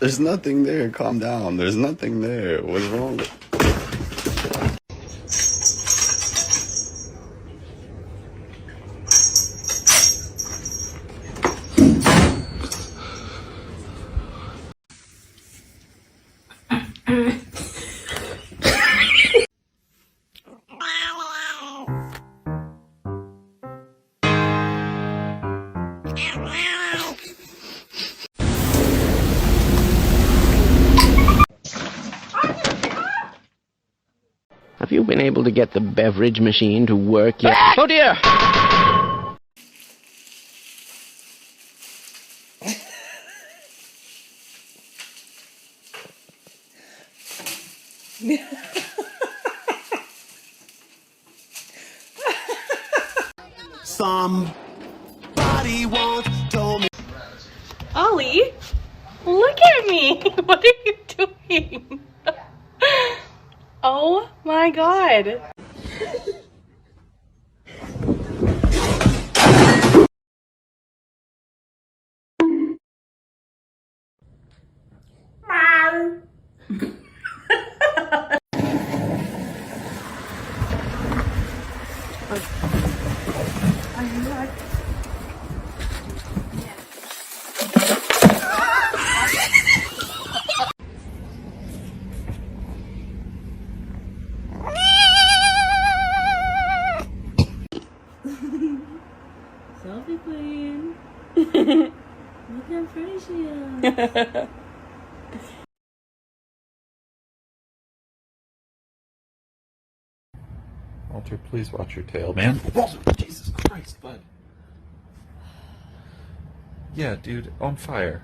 There's nothing there. Calm down. There's nothing there. What's wrong with... Have you been able to get the beverage machine to work yet? Oh dear! Somebody once told me. Ollie, look at me. What are you doing? Oh my god. Selfie queen. Look how pretty she is. Walter, please watch your tail, man. Walter, Jesus Christ, bud. Yeah, dude, on fire.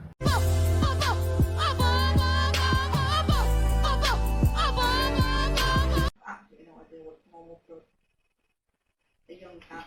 Absolutely no idea what's normal for a young cat.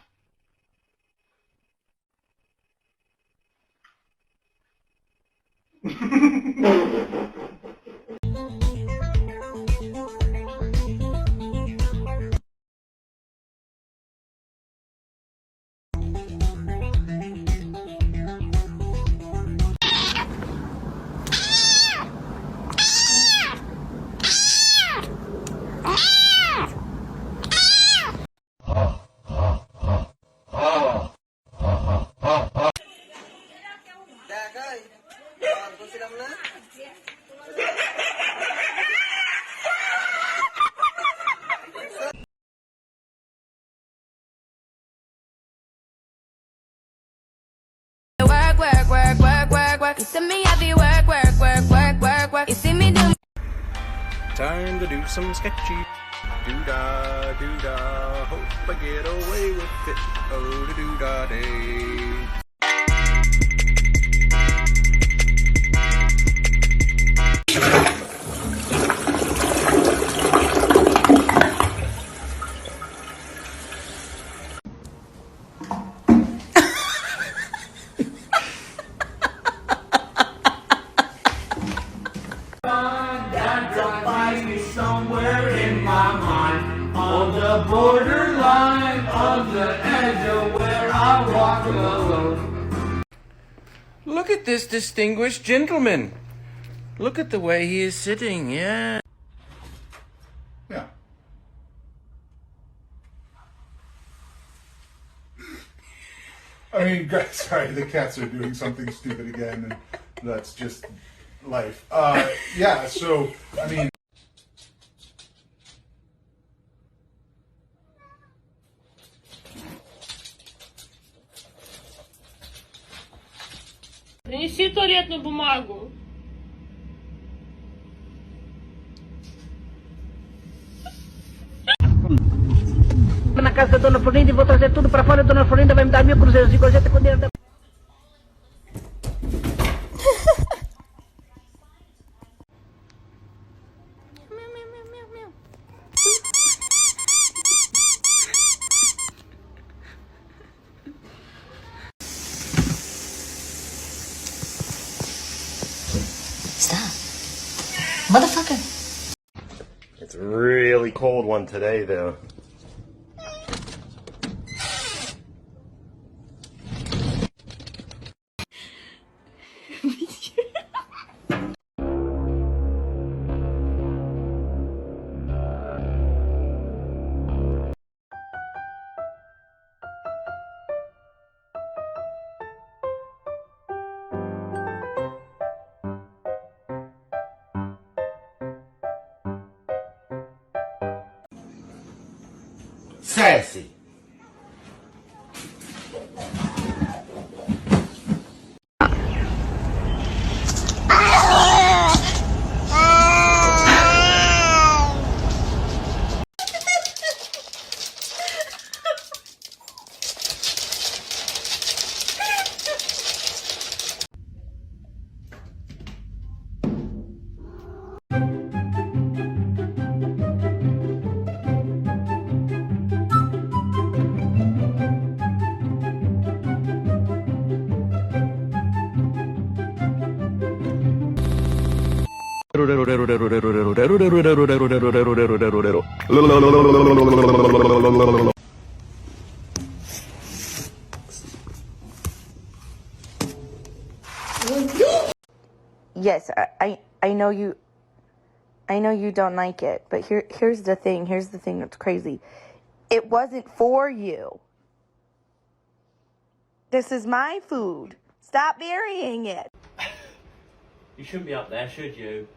You see me, I be work. You see me do. Time to do some sketchy. Doo-dah, doo-dah. Hope I get away with it. Oh, doo-dah day. Somewhere in my mind, on the borderline of the edge of where I walk alone. Look at this distinguished gentleman. Look at the way he is sitting, yeah. Yeah. I mean, sorry, the cats are doing something stupid again, and that's just life. Yeah, so, I mean... Принеси туалетную бумагу. Na casa da Dona Florinda e vou trazer tudo pra fora. A Dona Florinda vai me dar 1000 cruzeiros de gorjeta com dinheiro da... Stop. Motherfucker. It's a really cold one today, though. Sassy. Yes, I know you don't like it, but here's the thing that's crazy. It wasn't for you. This is my food. Stop burying it. You shouldn't be up there, should you?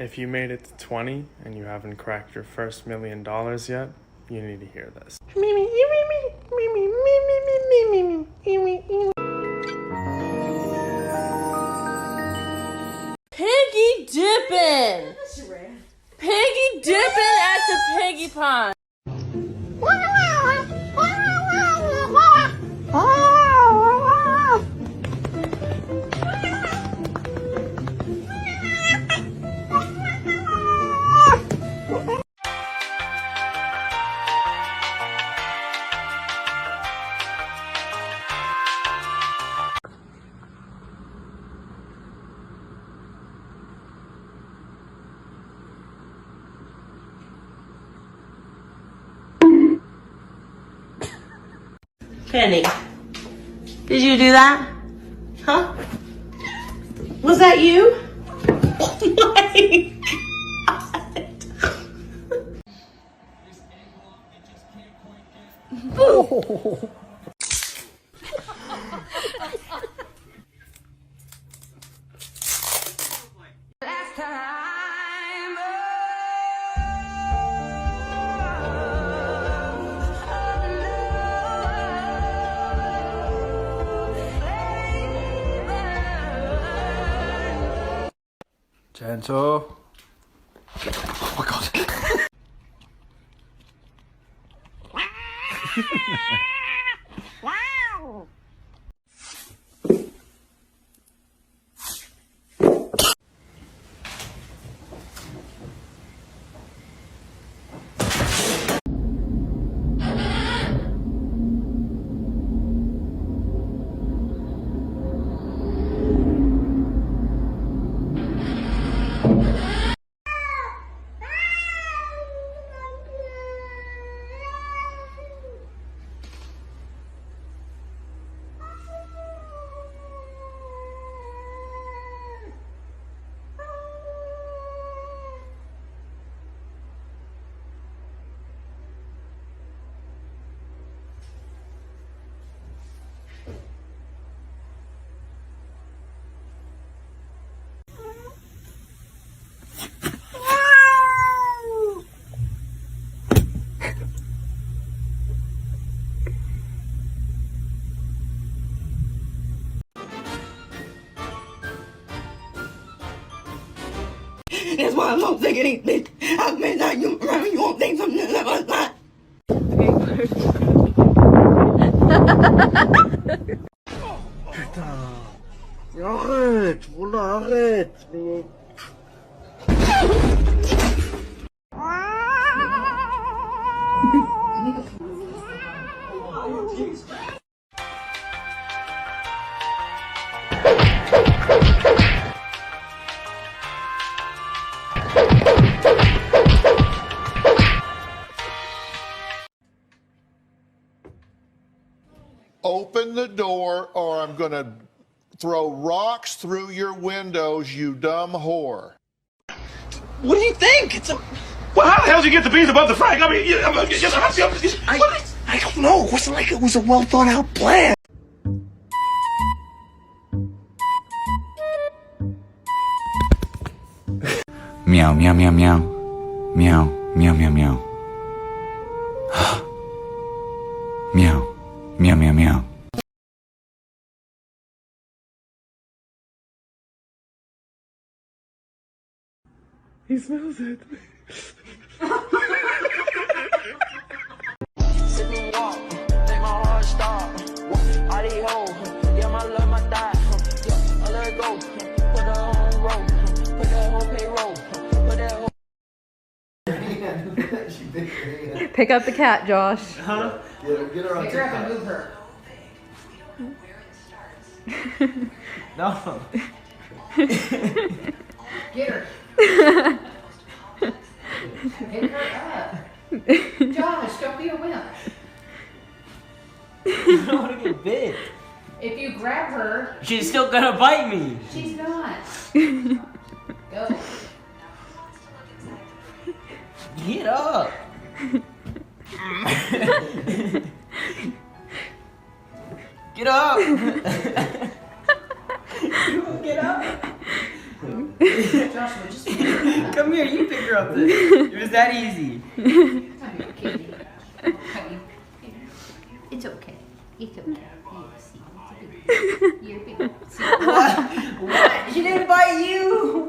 If you made it to 20 and you haven't cracked your first $1 million yet, you need to hear this. Piggy dipping! Piggy dipping at the piggy pond! Kenny, did you do that? Huh? Was that you? Oh my God. Gentle. Oh my god. That's why I'm not sick of these bitch. I mean, that you won't think something like that. Putain. Arrête, voilà, arrête. Mais... open the door or I'm going to throw rocks through your windows, you dumb whore. What do you think? It's a... Well, how the hell did you get the bees above the flag? I mean, I don't know. It wasn't like it was a well thought out plan. Meow, meow, meow, meow. Meow, meow, meow, meow. Meow, meow, meow, meow. He smells it. Sit and walk, make my heart stop. All these hoes, yeah, my love, my die. Yeah, I let her go. Put her on roll. Put that whole payroll. Put that whole. Pick up the cat, Josh. Huh? Get her on Pick her up and move her. No. Get her. Pick her up. Josh, don't be a wimp. I don't want to get bit. If you grab her, she's still gonna bite me. She's not. Go. Get up. Get up. Get up. Joshua, just come here. You pick her up. It was that easy. It's okay. It's okay. You're big. What? She didn't bite you.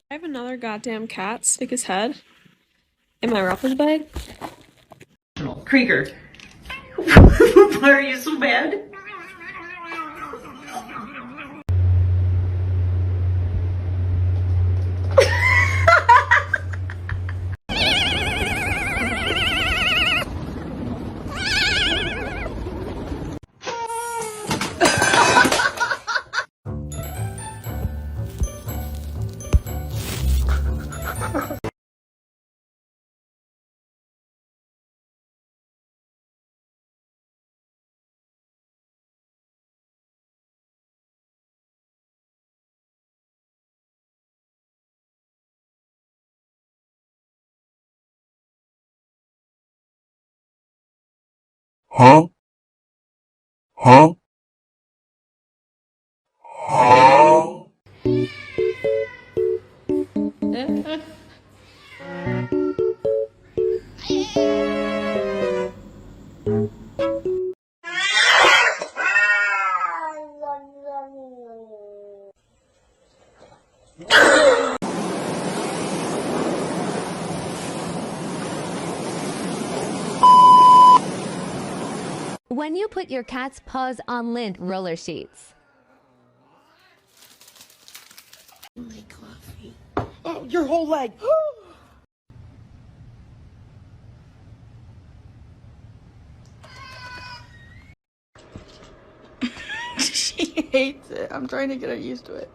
I have another goddamn cat stick his head in my Ruffles bag. Krieger. Why are you so bad? Huh? Huh? Huh? When you put your cat's paws on lint roller sheets. My coffee. Oh, your whole leg. She hates it. I'm trying to get her used to it.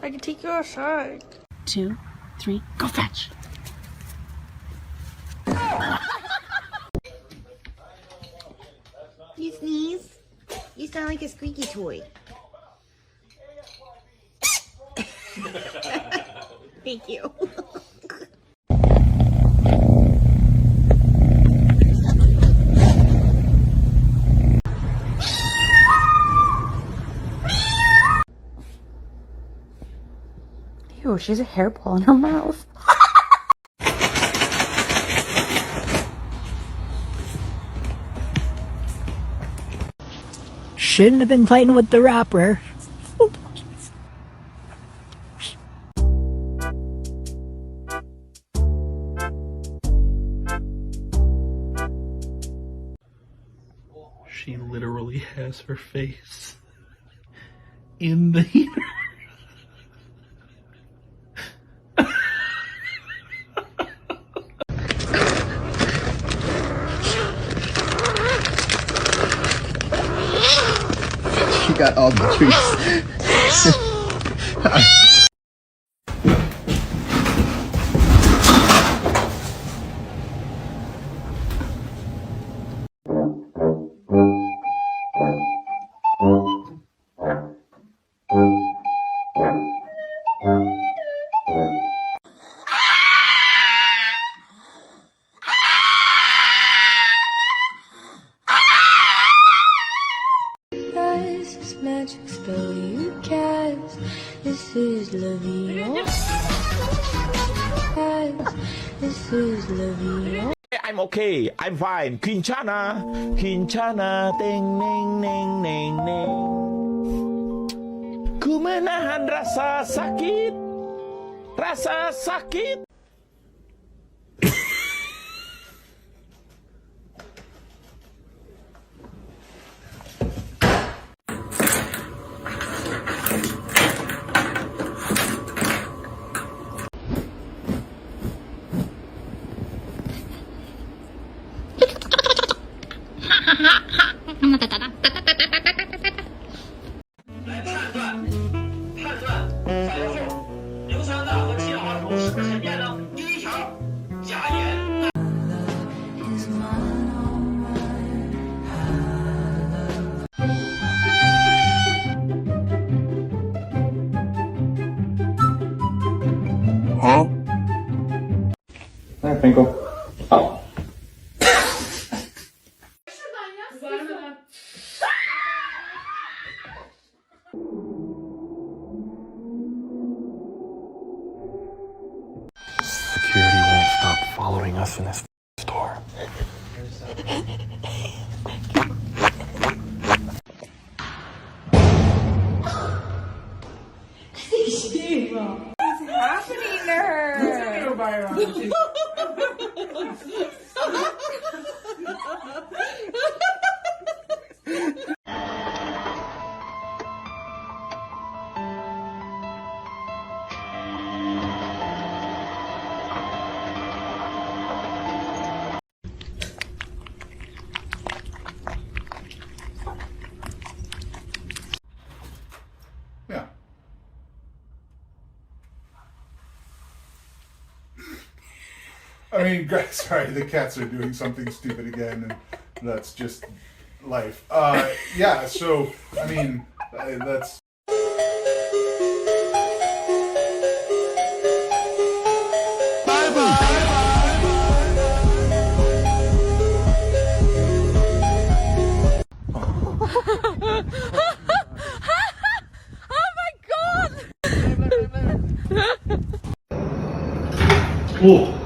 I can take you outside. 2, 3, go fetch. You sneeze? You sound like a squeaky toy. Thank you. Ew, she has a hairball in her mouth. Shouldn't have been fighting with the rapper. has her face in the heater. She got all the treats. This magic spell you cast. This is Lavino. This is Lavino. I'm okay. I'm fine. Quinchana. Quinchana. Ting, ning, ning, ning, ning. Ku menahan rasa sakit. Rasa sakit. Huh? There, Finkel. Oh. Security won't stop following us in this store. What's happening to her? Yeah. I mean, sorry, the cats are doing something stupid again, and that's just life. Yeah, so, I mean, that's... Oh.